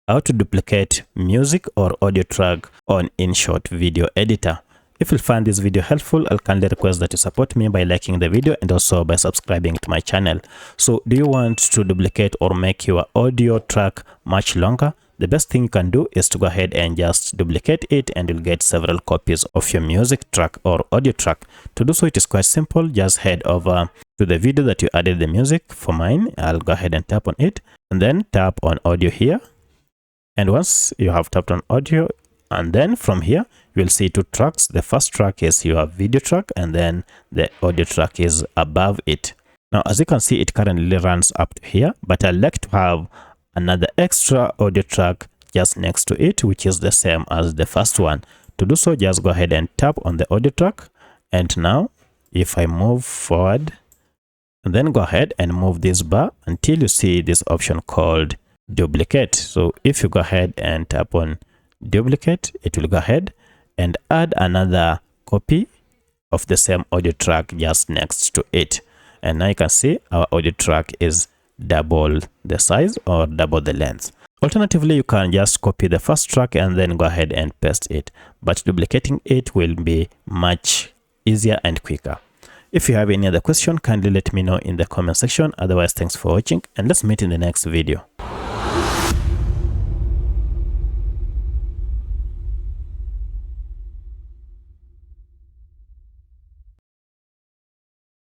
how to duplicate music or audio track on InShot video editor. If you find this video helpful, I'll kindly request that you support me by liking the video and also by subscribing to my channel. So do you want to duplicate or make your audio track much longer? The best thing you can do is to go ahead and just duplicate it, and you'll get several copies of your music track or audio track. To do so, it is quite simple. Just head over to the video that you added the music. For mine, I'll go ahead and tap on it and then tap on audio here. And once you have tapped on audio, and then from here you will see two tracks. The first track is your video track, and then the audio track is above it. Now, as you can see, it currently runs up to here, but I like to have another extra audio track just next to it, which is the same as the first one. To do so, just go ahead and tap on the audio track, and now if I move forward and then go ahead and move this bar until you see this option called duplicate. So if you go ahead and tap on duplicate, it will go ahead and add another copy of the same audio track just next to it. And now you can see our audio track is double the size or double the length. Alternatively, you can just copy the first track and then go ahead and paste it, but duplicating it will be much easier and quicker. If you have any other question, kindly let me know in the comment section. Otherwise, thanks for watching, and let's meet in the next video.